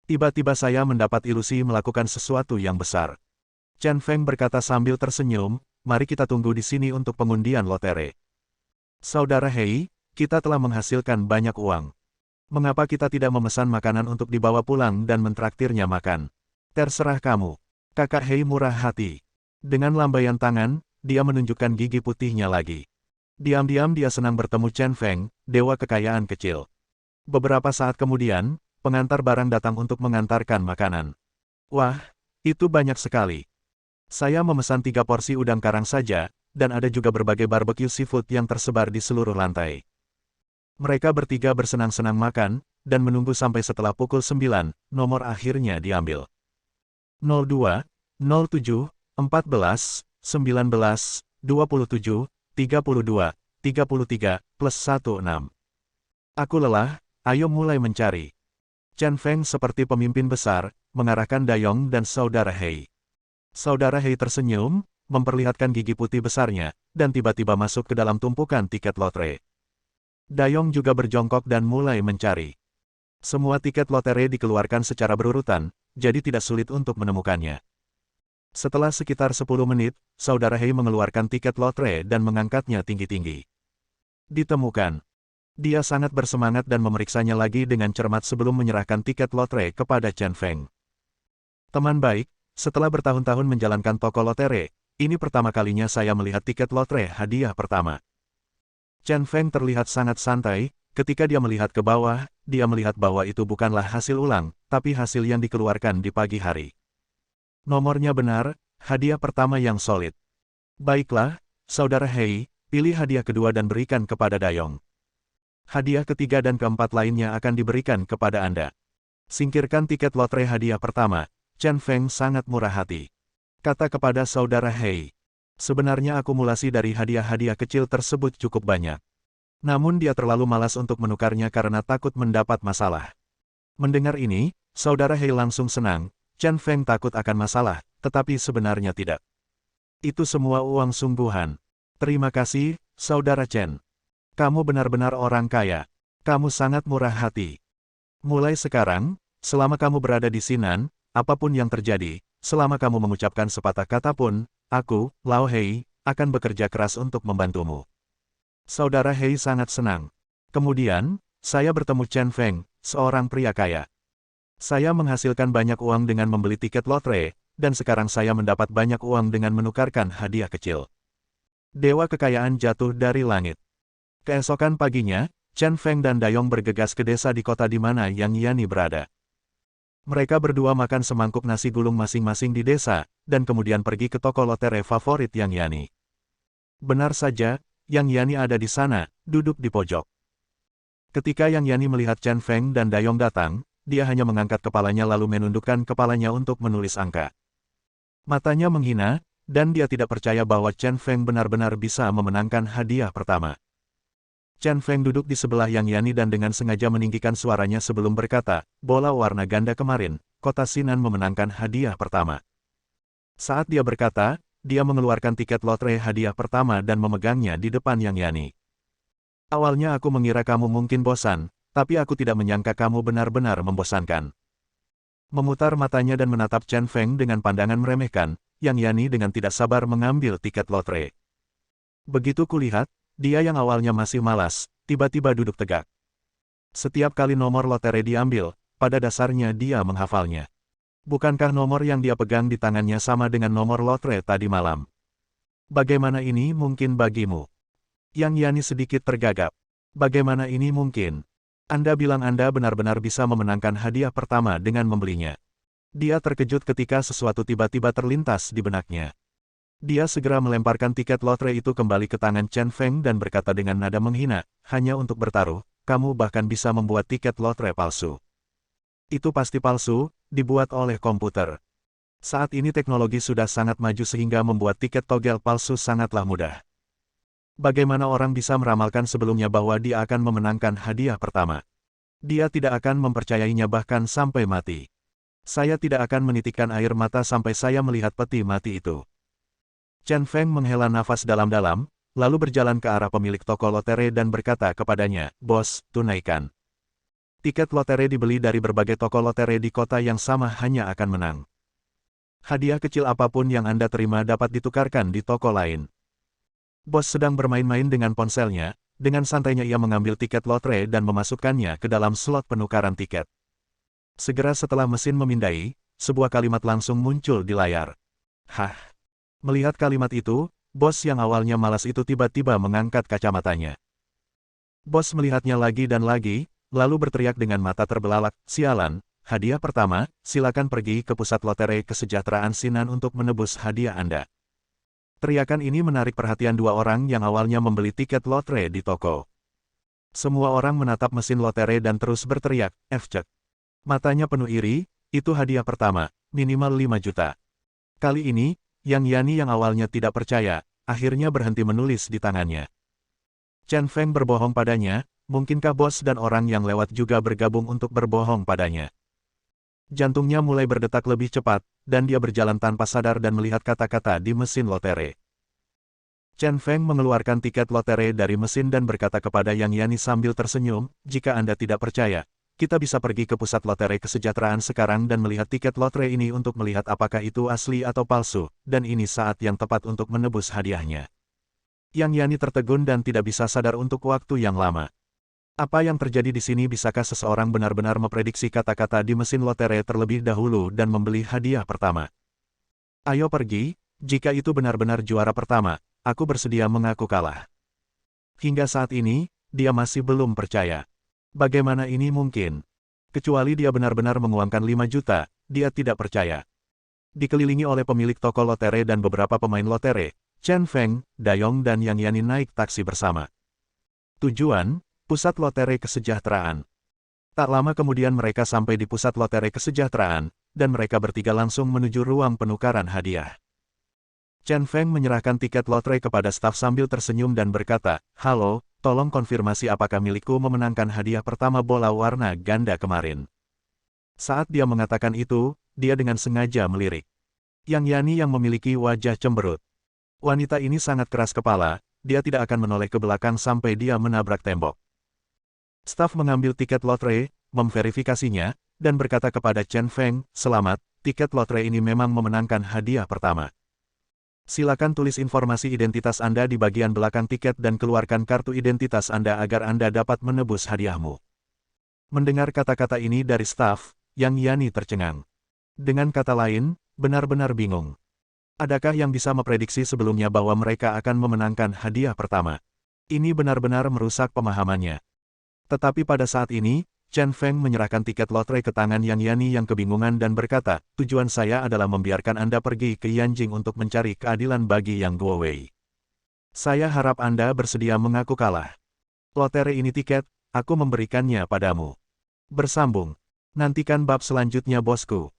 Speaker 1: Tiba-tiba saya mendapat ilusi melakukan sesuatu yang besar. Chen Feng berkata sambil tersenyum, mari kita tunggu di sini untuk pengundian lotre. Saudara Hei, kita telah menghasilkan banyak uang. Mengapa kita tidak memesan makanan untuk dibawa pulang dan mentraktirnya makan? Terserah kamu. Kakak Hei murah hati. Dengan lambaian tangan, dia menunjukkan gigi putihnya lagi. Diam-diam dia senang bertemu Chen Feng, dewa kekayaan kecil. Beberapa saat kemudian, pengantar barang datang untuk mengantarkan makanan. Wah, itu banyak sekali. Saya memesan 3 porsi udang karang saja, dan ada juga berbagai barbecue seafood yang tersebar di seluruh lantai. Mereka bertiga bersenang-senang makan, dan menunggu sampai setelah pukul 9, nomor akhirnya diambil. 02, 07, 14, 19, 27, 32, 33, plus 16. Aku lelah, ayo mulai mencari. Chen Feng seperti pemimpin besar, mengarahkan Dayong dan saudara Hei. Saudara Hei tersenyum, memperlihatkan gigi putih besarnya, dan tiba-tiba masuk ke dalam tumpukan tiket lotre. Dayong juga berjongkok dan mulai mencari. Semua tiket lotre dikeluarkan secara berurutan, jadi tidak sulit untuk menemukannya. Setelah sekitar 10 menit, saudara Hei mengeluarkan tiket lotre dan mengangkatnya tinggi-tinggi. Ditemukan. Dia sangat bersemangat dan memeriksanya lagi dengan cermat sebelum menyerahkan tiket lotre kepada Chen Feng. Teman baik, setelah bertahun-tahun menjalankan toko lotre, ini pertama kalinya saya melihat tiket lotre hadiah pertama. Chen Feng terlihat sangat santai, ketika dia melihat ke bawah, dia melihat bahwa itu bukanlah hasil ulang, tapi hasil yang dikeluarkan di pagi hari. Nomornya benar, hadiah pertama yang solid. Baiklah, saudara Hei, pilih hadiah kedua dan berikan kepada Dayong. Hadiah ketiga dan keempat lainnya akan diberikan kepada Anda. Singkirkan tiket lotre hadiah pertama, Chen Feng sangat murah hati. Kata kepada saudara Hei. Sebenarnya akumulasi dari hadiah-hadiah kecil tersebut cukup banyak. Namun dia terlalu malas untuk menukarnya karena takut mendapat masalah. Mendengar ini, saudara Hei langsung senang. Chen Feng takut akan masalah, tetapi sebenarnya tidak. Itu semua uang sungguhan. Terima kasih, saudara Chen. Kamu benar-benar orang kaya. Kamu sangat murah hati. Mulai sekarang, selama kamu berada di Sinan, apapun yang terjadi, selama kamu mengucapkan sepatah kata pun, aku, Lao Hei, akan bekerja keras untuk membantumu. Saudara Hei sangat senang. Kemudian, saya bertemu Chen Feng, seorang pria kaya. Saya menghasilkan banyak uang dengan membeli tiket lotre, dan sekarang saya mendapat banyak uang dengan menukarkan hadiah kecil. Dewa kekayaan jatuh dari langit. Keesokan paginya, Chen Feng dan Dayong bergegas ke desa di kota di mana Yang Yani berada. Mereka berdua makan semangkuk nasi gulung masing-masing di desa, dan kemudian pergi ke toko lotre favorit Yang Yani. Benar saja, Yang Yani ada di sana, duduk di pojok. Ketika Yang Yani melihat Chen Feng dan Dayong datang, dia hanya mengangkat kepalanya lalu menundukkan kepalanya untuk menulis angka. Matanya menghina, dan dia tidak percaya bahwa Chen Feng benar-benar bisa memenangkan hadiah pertama. Chen Feng duduk di sebelah Yang Yani dan dengan sengaja meninggikan suaranya sebelum berkata, bola warna ganda kemarin, kota Sinan memenangkan hadiah pertama. Saat dia berkata, dia mengeluarkan tiket lotre hadiah pertama dan memegangnya di depan Yang Yani. Awalnya aku mengira kamu mungkin bosan, tapi aku tidak menyangka kamu benar-benar membosankan. Memutar matanya dan menatap Chen Feng dengan pandangan meremehkan, Yang Yani dengan tidak sabar mengambil tiket lotre. Begitu kulihat, dia yang awalnya masih malas, tiba-tiba duduk tegak. Setiap kali nomor lotre diambil, pada dasarnya dia menghafalnya. Bukankah nomor yang dia pegang di tangannya sama dengan nomor lotre tadi malam? Bagaimana ini mungkin bagimu? Yang Yani sedikit tergagap. Bagaimana ini mungkin? Anda bilang Anda benar-benar bisa memenangkan hadiah pertama dengan membelinya. Dia terkejut ketika sesuatu tiba-tiba terlintas di benaknya. Dia segera melemparkan tiket lotre itu kembali ke tangan Chen Feng dan berkata dengan nada menghina, hanya untuk bertaruh, kamu bahkan bisa membuat tiket lotre palsu. Itu pasti palsu, dibuat oleh komputer. Saat ini teknologi sudah sangat maju sehingga membuat tiket togel palsu sangatlah mudah. Bagaimana orang bisa meramalkan sebelumnya bahwa dia akan memenangkan hadiah pertama? Dia tidak akan mempercayainya bahkan sampai mati. Saya tidak akan menitikkan air mata sampai saya melihat peti mati itu. Chen Feng menghela nafas dalam-dalam, lalu berjalan ke arah pemilik toko lotre dan berkata kepadanya, bos, tunaikan. Tiket lotre dibeli dari berbagai toko lotre di kota yang sama hanya akan menang. Hadiah kecil apapun yang Anda terima dapat ditukarkan di toko lain. Bos sedang bermain-main dengan ponselnya, dengan santainya ia mengambil tiket lotre dan memasukkannya ke dalam slot penukaran tiket. Segera setelah mesin memindai, sebuah kalimat langsung muncul di layar. Hah! Melihat kalimat itu, bos yang awalnya malas itu tiba-tiba mengangkat kacamatanya. Bos melihatnya lagi dan lagi, lalu berteriak dengan mata terbelalak, sialan, hadiah pertama, silakan pergi ke pusat lotre kesejahteraan Sinan untuk menebus hadiah Anda. Teriakan ini menarik perhatian dua orang yang awalnya membeli tiket lotre di toko. Semua orang menatap mesin lotre dan terus berteriak, F-cek. Matanya penuh iri, itu hadiah pertama, minimal 5 juta. Kali ini, Yang Yani yang awalnya tidak percaya, akhirnya berhenti menulis di tangannya. Chen Feng berbohong padanya, mungkinkah bos dan orang yang lewat juga bergabung untuk berbohong padanya? Jantungnya mulai berdetak lebih cepat, dan dia berjalan tanpa sadar dan melihat kata-kata di mesin lotre. Chen Feng mengeluarkan tiket lotre dari mesin dan berkata kepada Yang Yani sambil tersenyum, jika Anda tidak percaya, kita bisa pergi ke pusat lotre kesejahteraan sekarang dan melihat tiket lotre ini untuk melihat apakah itu asli atau palsu, dan ini saat yang tepat untuk menebus hadiahnya. Yang Yani tertegun dan tidak bisa sadar untuk waktu yang lama. Apa yang terjadi di sini? Bisakah seseorang benar-benar memprediksi kata-kata di mesin lotre terlebih dahulu dan membeli hadiah pertama? Ayo pergi, jika itu benar-benar juara pertama, aku bersedia mengaku kalah. Hingga saat ini, dia masih belum percaya. Bagaimana ini mungkin? Kecuali dia benar-benar menguangkan 5 juta, dia tidak percaya. Dikelilingi oleh pemilik toko lotre dan beberapa pemain lotre, Chen Feng, Dayong dan Yang Yani naik taksi bersama. Tujuan, Pusat Lotre Kesejahteraan. Tak lama kemudian mereka sampai di Pusat Lotre Kesejahteraan, dan mereka bertiga langsung menuju ruang penukaran hadiah. Chen Feng menyerahkan tiket lotre kepada staf sambil tersenyum dan berkata, halo, tolong konfirmasi apakah milikku memenangkan hadiah pertama bola warna ganda kemarin. Saat dia mengatakan itu, dia dengan sengaja melirik Yang Yani yang memiliki wajah cemberut. Wanita ini sangat keras kepala, dia tidak akan menoleh ke belakang sampai dia menabrak tembok. Staf mengambil tiket lotre, memverifikasinya, dan berkata kepada Chen Feng, selamat, tiket lotre ini memang memenangkan hadiah pertama. Silakan tulis informasi identitas Anda di bagian belakang tiket dan keluarkan kartu identitas Anda agar Anda dapat menebus hadiahmu. Mendengar kata-kata ini dari staf, Yang Yani tercengang. Dengan kata lain, benar-benar bingung. Adakah yang bisa memprediksi sebelumnya bahwa mereka akan memenangkan hadiah pertama? Ini benar-benar merusak pemahamannya. Tetapi pada saat ini, Chen Feng menyerahkan tiket lotre ke tangan Yang Yani yang kebingungan dan berkata, tujuan saya adalah membiarkan Anda pergi ke Yanjing untuk mencari keadilan bagi Yang Guowei. Saya harap Anda bersedia mengaku kalah. Lotre ini tiket, aku memberikannya padamu. Bersambung. Nantikan bab selanjutnya bosku.